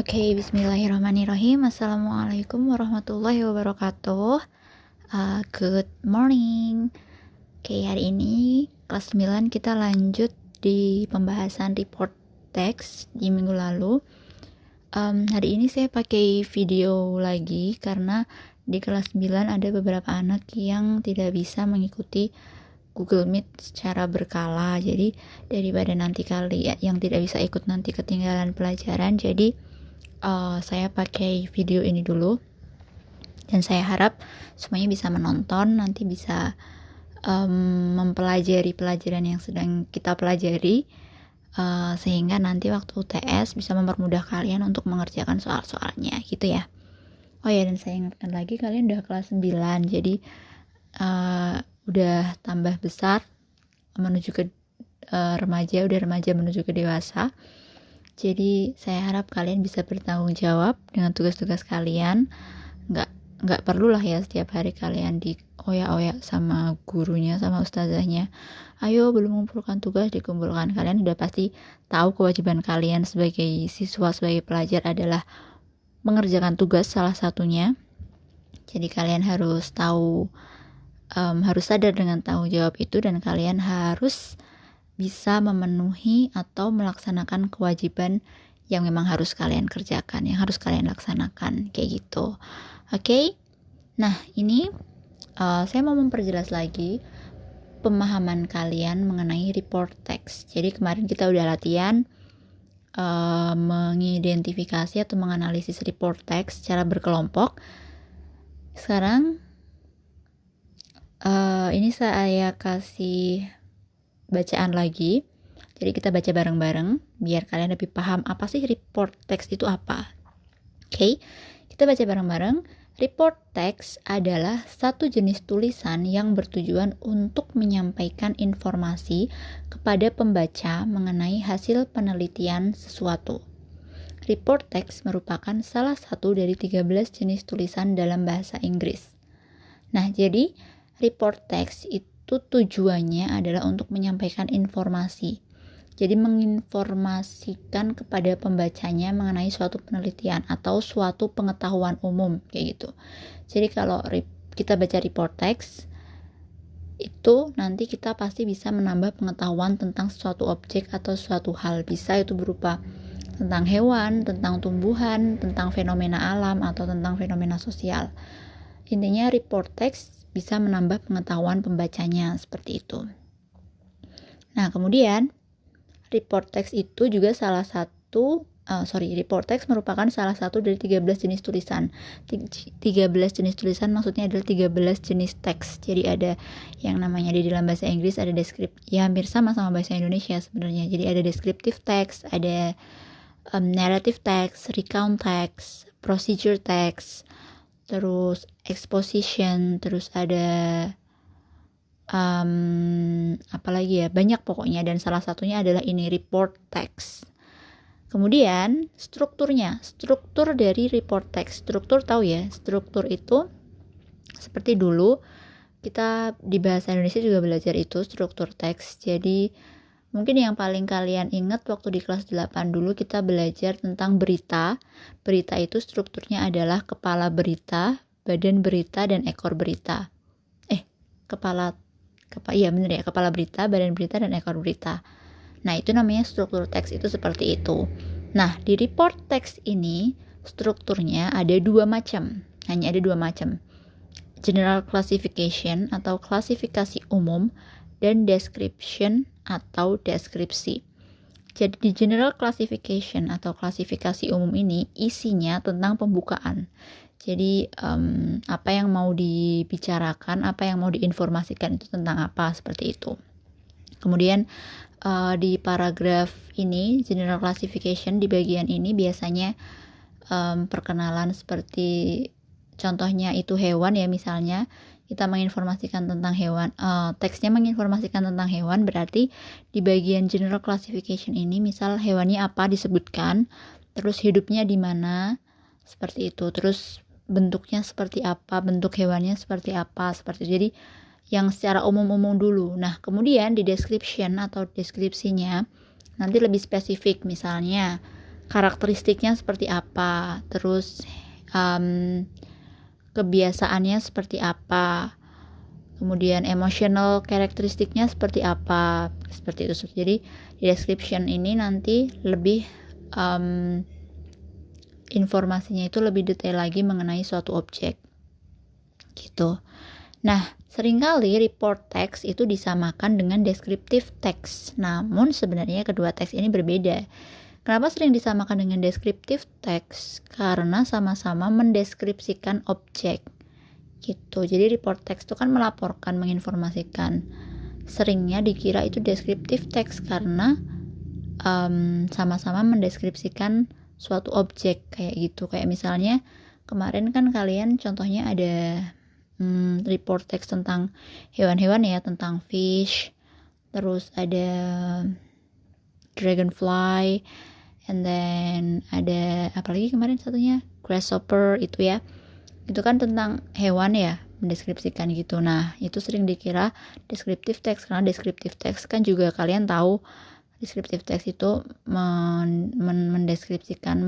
Oke, bismillahirrahmanirrahim. Assalamualaikum warahmatullahi wabarakatuh. Good morning. Oke, hari ini kelas 9 kita lanjut di pembahasan report text di minggu lalu. Hari ini saya pakai video lagi karena di kelas 9 ada beberapa anak yang tidak bisa mengikuti Google Meet secara berkala. Jadi daripada nanti yang tidak bisa ikut nanti ketinggalan pelajaran, jadi saya pakai video ini dulu, dan saya harap semuanya bisa menonton, nanti bisa mempelajari pelajaran yang sedang kita pelajari, sehingga nanti waktu UTS bisa mempermudah kalian untuk mengerjakan soal-soalnya gitu ya. Oh ya, dan saya ingatkan lagi, kalian udah kelas 9, jadi udah tambah besar menuju ke remaja menuju ke dewasa. Jadi saya harap kalian bisa bertanggung jawab dengan tugas-tugas kalian. Nggak perlulah ya setiap hari kalian dioyak-oyak sama gurunya, sama ustazahnya. Ayo belum mengumpulkan tugas, dikumpulkan. Kalian udah pasti tahu kewajiban kalian sebagai siswa, sebagai pelajar adalah mengerjakan tugas salah satunya. Jadi kalian harus tahu, harus sadar dengan tanggung jawab itu, dan kalian harus bisa memenuhi atau melaksanakan kewajiban yang memang harus kalian kerjakan, yang harus kalian laksanakan, kayak gitu. Oke? Nah, ini saya mau memperjelas lagi pemahaman kalian mengenai report text. Jadi kemarin kita udah latihan mengidentifikasi atau menganalisis report text secara berkelompok. Sekarang ini saya kasih bacaan lagi. Jadi kita baca bareng-bareng biar kalian lebih paham apa sih report text itu apa. Oke, kita baca bareng-bareng. Report text adalah satu jenis tulisan yang bertujuan untuk menyampaikan informasi kepada pembaca mengenai hasil penelitian sesuatu. Report text merupakan salah satu dari 13 jenis tulisan dalam bahasa Inggris. Nah, jadi report text itu tujuannya adalah untuk menyampaikan informasi. Jadi menginformasikan kepada pembacanya mengenai suatu penelitian atau suatu pengetahuan umum, kayak gitu. Jadi kalau kita baca report text, itu nanti kita pasti bisa menambah pengetahuan tentang suatu objek atau suatu hal. Bisa itu berupa tentang hewan, tentang tumbuhan, tentang fenomena alam, atau tentang fenomena sosial. Intinya report text bisa menambah pengetahuan pembacanya, seperti itu. Nah, kemudian report text itu juga report text merupakan salah satu dari 13 jenis tulisan. 13 jenis tulisan maksudnya adalah 13 jenis teks. Jadi ada yang namanya di dalam bahasa Inggris ada deskriptif, ya hampir sama bahasa Indonesia sebenarnya. Jadi ada descriptive text, ada narrative text, recount text, procedure text, terus exposition, terus ada apalagi ya, banyak pokoknya, dan salah satunya adalah ini report text. Kemudian struktur dari report text. Struktur tahu ya, struktur itu seperti dulu kita di bahasa Indonesia juga belajar itu struktur teks. Jadi mungkin yang paling kalian ingat waktu di kelas 8 dulu kita belajar tentang berita. Berita itu strukturnya adalah kepala berita, badan berita, dan ekor berita. Kepala berita, badan berita, dan ekor berita. Nah, itu namanya struktur teks, itu seperti itu. Nah, di report teks ini strukturnya ada dua macam. Hanya ada dua macam. General classification atau klasifikasi umum, dan description atau deskripsi. Jadi di general classification atau klasifikasi umum ini isinya tentang pembukaan. Jadi apa yang mau dibicarakan, apa yang mau diinformasikan itu tentang apa, seperti itu. Kemudian di paragraf ini, general classification, di bagian ini biasanya perkenalan, seperti contohnya itu hewan ya, misalnya kita menginformasikan tentang hewan, teksnya menginformasikan tentang hewan, berarti di bagian general classification ini misal hewannya apa disebutkan, terus hidupnya di mana, seperti itu, terus bentuknya seperti apa, bentuk hewannya seperti apa, seperti itu. Jadi yang secara umum-umum dulu. Nah, kemudian di description atau deskripsinya nanti lebih spesifik, misalnya karakteristiknya seperti apa, terus kebiasaannya seperti apa, kemudian emotional karakteristiknya seperti apa, seperti itu. Jadi di description ini nanti lebih informasinya itu lebih detail lagi mengenai suatu objek gitu. Nah, seringkali report text itu disamakan dengan descriptive text. Namun sebenarnya kedua teks ini berbeda. Kenapa sering disamakan dengan descriptive text? Karena sama-sama mendeskripsikan objek. Gitu. Jadi report text itu kan melaporkan, menginformasikan. Seringnya dikira itu descriptive text karena sama-sama mendeskripsikan suatu objek kayak gitu. Kayak misalnya kemarin kan kalian contohnya ada report text tentang hewan-hewan ya, tentang fish, terus ada dragonfly, and then ada apalagi kemarin satunya grasshopper itu ya, itu kan tentang hewan ya, mendeskripsikan gitu. Nah itu sering dikira descriptive text karena descriptive text kan juga kalian tahu descriptive text itu mendeskripsikan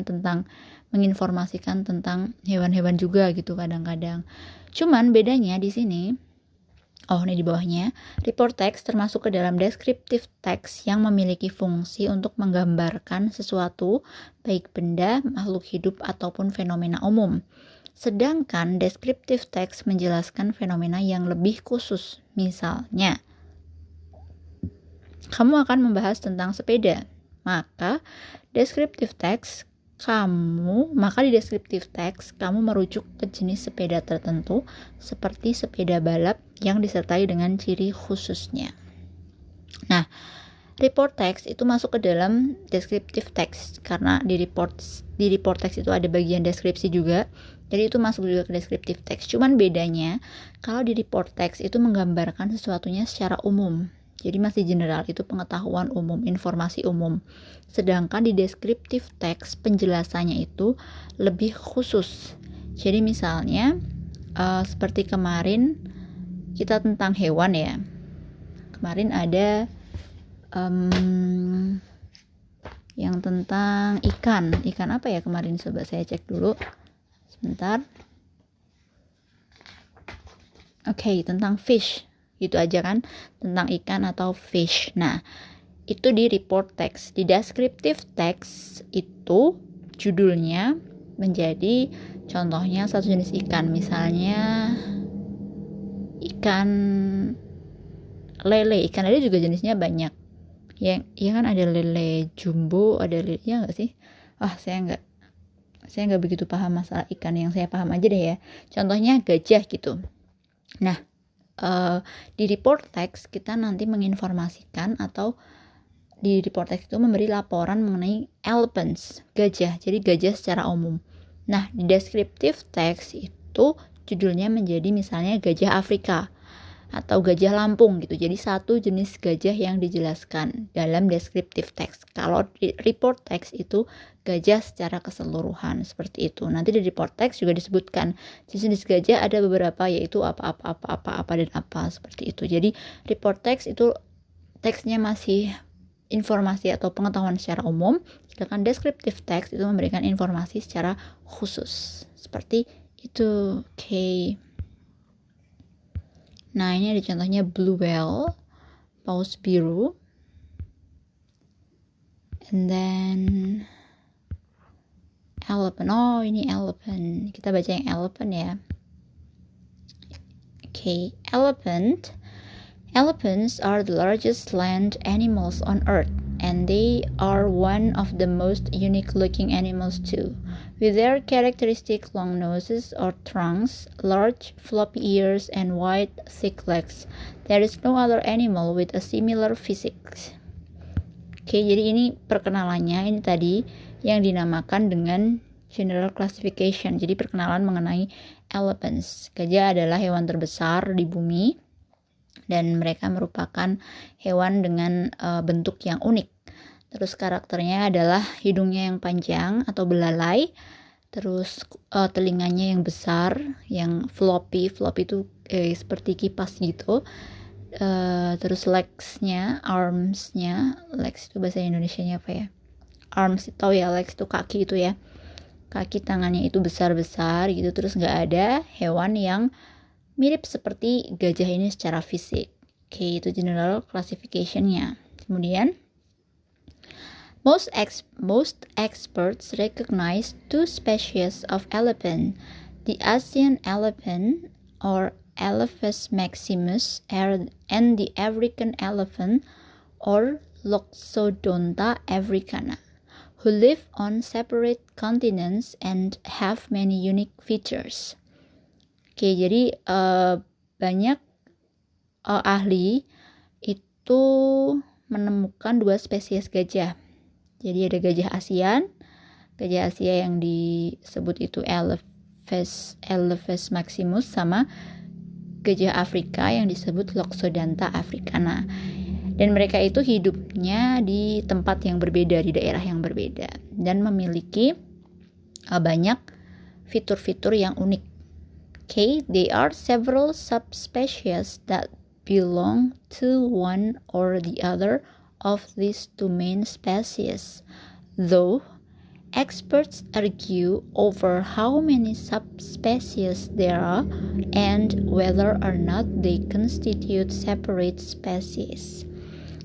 tentang, menginformasikan tentang hewan-hewan juga gitu kadang-kadang. Cuman bedanya di sini, ini di bawahnya, report text termasuk ke dalam descriptive text yang memiliki fungsi untuk menggambarkan sesuatu, baik benda, makhluk hidup, ataupun fenomena umum. Sedangkan descriptive text menjelaskan fenomena yang lebih khusus. Misalnya, kamu akan membahas tentang sepeda, maka di descriptive text kamu merujuk ke jenis sepeda tertentu seperti sepeda balap yang disertai dengan ciri khususnya. Nah, report text itu masuk ke dalam descriptive text karena di report text itu ada bagian deskripsi juga. Jadi itu masuk juga ke descriptive text. Cuman bedanya kalau di report text itu menggambarkan sesuatunya secara umum. Jadi masih general, itu pengetahuan umum, informasi umum. Sedangkan di descriptive text penjelasannya itu lebih khusus. Jadi misalnya seperti kemarin kita tentang hewan ya. Kemarin ada yang tentang ikan apa ya kemarin, coba saya cek dulu sebentar. Oke, tentang fish gitu aja kan, tentang ikan atau fish. Nah itu di report text. Di descriptive text itu judulnya menjadi contohnya satu jenis ikan, misalnya ikan lele. Ikan lele juga jenisnya banyak ya kan, ada lele jumbo, ada lele, ya nggak sih? Saya nggak begitu paham masalah ikan. Yang saya paham aja deh ya, contohnya gajah gitu. Nah di report text kita nanti menginformasikan, atau di report text itu memberi laporan mengenai elephants, gajah. Jadi gajah secara umum. Nah di descriptive text itu judulnya menjadi misalnya gajah Afrika atau gajah Lampung gitu. Jadi satu jenis gajah yang dijelaskan dalam descriptive text. Kalau di report text itu gajah secara keseluruhan seperti itu. Nanti di report text juga disebutkan jenis gajah ada beberapa, yaitu apa dan apa seperti itu. Jadi report text itu teksnya masih informasi atau pengetahuan secara umum, sedangkan descriptive text itu memberikan informasi secara khusus seperti itu. Oke. Nah ini ada contohnya blue whale, paus biru, and then elephant. Ini elephant. Kita baca yang elephant ya. Okay, elephant. Elephants are the largest land animals on earth, and they are one of the most unique-looking animals too. With their characteristic long noses or trunks, large floppy ears, and wide, thick legs, there is no other animal with a similar physique. Oke, jadi ini perkenalannya, ini tadi yang dinamakan dengan general classification. Jadi perkenalan mengenai elephants. Gajah adalah hewan terbesar di bumi, dan mereka merupakan hewan dengan bentuk yang unik. Terus karakternya adalah hidungnya yang panjang atau belalai, terus telinganya yang besar, yang floppy itu seperti kipas gitu. Terus legs-nya, arms-nya, legs itu bahasa Indonesianya apa ya? arms, tahu ya, legs itu kaki itu ya, kaki tangannya itu besar-besar gitu, terus nggak ada hewan yang mirip seperti gajah ini secara fisik. Oke, itu general classification-nya. Kemudian most experts recognize two species of elephant, the Asian elephant or Elephas maximus and the African elephant or Loxodonta africana, who live on separate continents and have many unique features. Oke, jadi banyak ahli itu menemukan dua spesies gajah. Jadi ada gajah Asia yang disebut itu Elephas maximus, sama gajah Afrika yang disebut Loxodonta africana. Dan mereka itu hidupnya di tempat yang berbeda, di daerah yang berbeda, dan memiliki banyak fitur-fitur yang unik. Okay, there are several subspecies that belong to one or the other of these two main species, though experts argue over how many subspecies there are and whether or not they constitute separate species.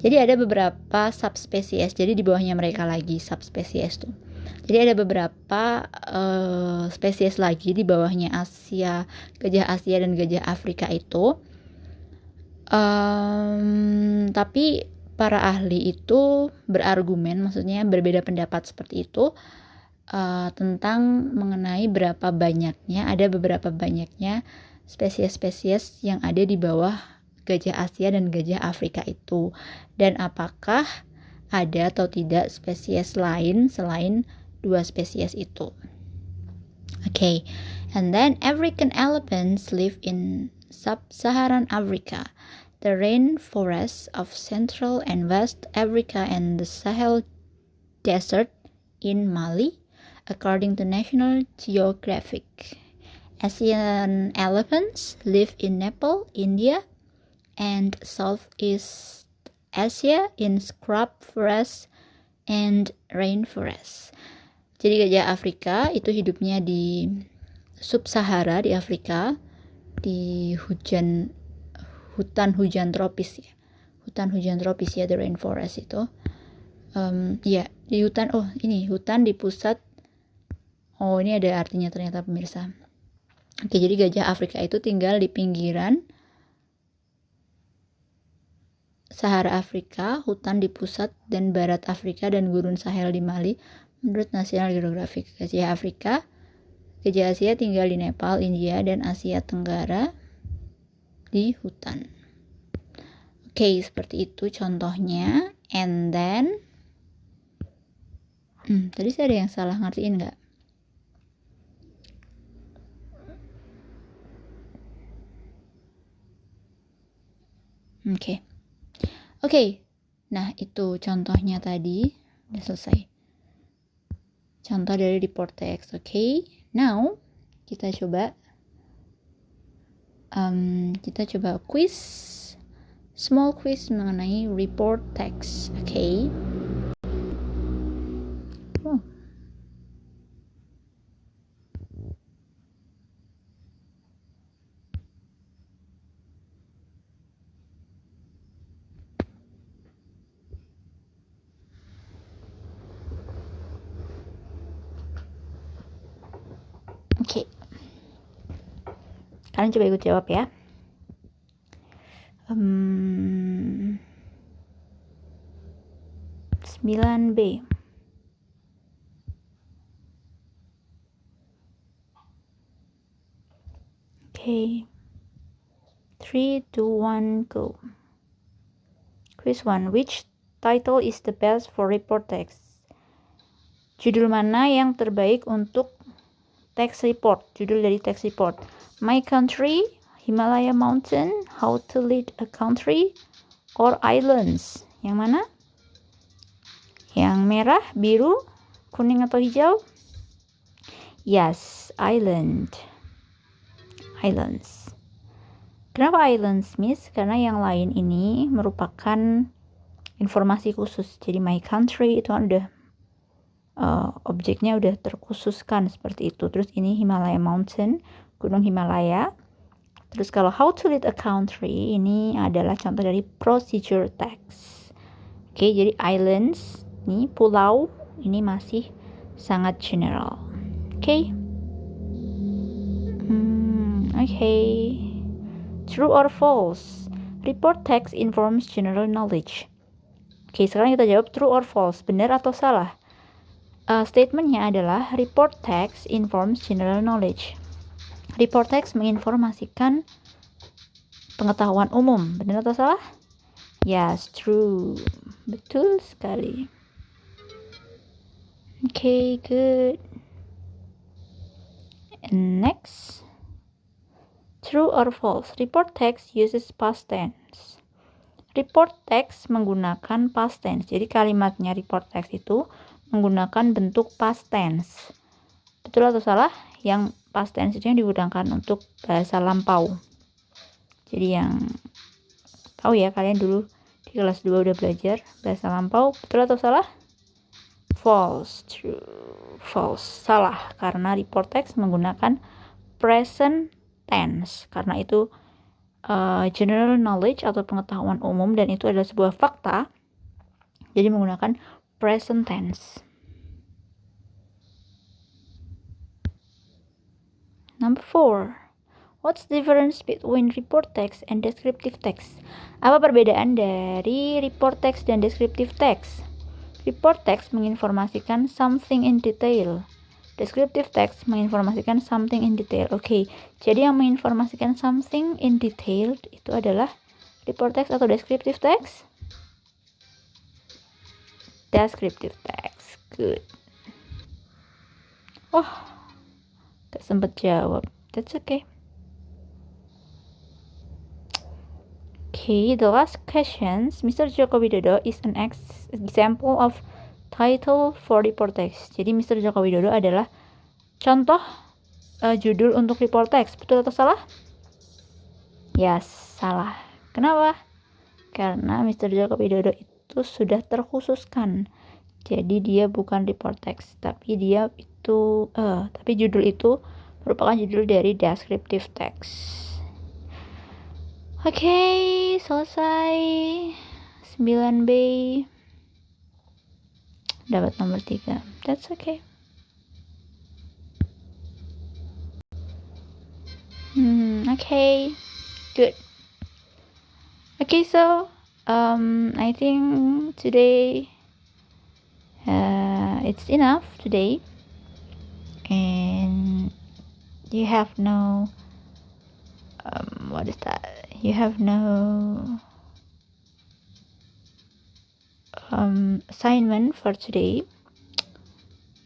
Jadi ada beberapa subspesies, jadi di bawahnya mereka lagi subspesies tuh. Jadi ada beberapa spesies lagi di bawahnya gajah Asia dan gajah Afrika itu. Tapi para ahli itu berargumen, maksudnya berbeda pendapat seperti itu, tentang mengenai berapa banyaknya spesies-spesies yang ada di bawah gajah Asia dan gajah Afrika itu, dan apakah ada atau tidak spesies lain selain dua spesies itu. Okay, and then African elephants live in sub-Saharan Africa, the rainforests of Central and West Africa, and the Sahel Desert in Mali, according to National Geographic. Asian elephants live in Nepal, India, and Southeast Asia in scrub forests and rainforests. Jadi gajah Afrika itu hidupnya di sub-Sahara di Afrika, di hutan hujan tropis ya. Hutan hujan tropis ya, the rainforest itu. Di hutan, hutan di pusat. Oh, ini ada artinya ternyata pemirsa. Oke, jadi gajah Afrika itu tinggal di pinggiran Sahara Afrika, hutan di pusat dan barat Afrika, dan gurun Sahel di Mali, menurut National Geographic. Gajah Afrika, gajah Asia tinggal di Nepal, India, dan Asia Tenggara di hutan. Oke, seperti itu contohnya. And then tadi saya ada yang salah ngertiin nggak? Oke. Nah, itu contohnya tadi udah selesai. Contoh dari report text. Oke. Now kita coba quiz, small quiz mengenai report text. Oke. Oke. Kalian coba ikut jawab ya. 9B. Okay. 3, 2, 1, go. Quiz 1. Which title is the best for report text? Judul mana yang terbaik untuk text report? Judul dari text report. My Country, Himalaya Mountain, How to Lead a Country, or Islands? Yang mana? Yang merah, biru, kuning, atau hijau? Yes, Islands. Kenapa islands, Miss? Karena yang lain ini merupakan informasi khusus. Jadi my country itu kan udah objeknya udah terkhususkan seperti itu. Terus ini Himalaya Mountain, Gunung Himalaya. Terus kalau how to lead a country, ini adalah contoh dari procedure text. Oke, jadi islands, ini pulau, ini masih sangat general. Oke. Oke. True or false? Report text informs general knowledge. Oke, sekarang kita jawab true or false, benar atau salah. Statementnya adalah report text informs general knowledge. Report text menginformasikan pengetahuan umum, benar atau salah? Yes, true. Betul sekali. Okay, good. And next, true or false? Report text uses past tense. Report text menggunakan past tense. Jadi kalimatnya report text itu menggunakan bentuk past tense. Betul atau salah? Yang past tense itu yang digunakan untuk bahasa lampau. Jadi yang tahu ya, kalian dulu di kelas 2 udah belajar bahasa lampau. Betul atau salah? False. True. False. Salah, karena report text menggunakan present tense. Karena itu general knowledge atau pengetahuan umum, dan itu adalah sebuah fakta. Jadi menggunakan present tense. Number 4. What's the difference between report text and descriptive text? Apa perbedaan dari report text dan descriptive text? Report text menginformasikan something in detail. Descriptive text menginformasikan something in detail. Oke, jadi yang menginformasikan something in detail itu adalah report text atau descriptive text? Descriptive text. Good. Oh, gak sempet jawab. That's okay. Okay, the last questions. Mr. Joko Widodo is an example of title for report text. Jadi Mr. Joko Widodo adalah contoh judul untuk report text. Betul atau salah? Yes, salah. Kenapa? Karena Mr. Joko Widodo itu sudah terkhususkan. Jadi dia bukan report text, tapi tapi judul itu merupakan judul dari descriptive text. Oke, selesai. 9B. Dapat nomor 3. That's okay. Okay. Good. Okay, so I think today it's enough today. And you have no what is that? You have no assignment for today.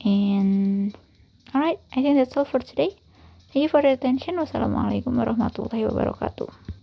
And alright, I think that's all for today. Thank you for your attention. Wassalamualaikum warahmatullahi wabarakatuh.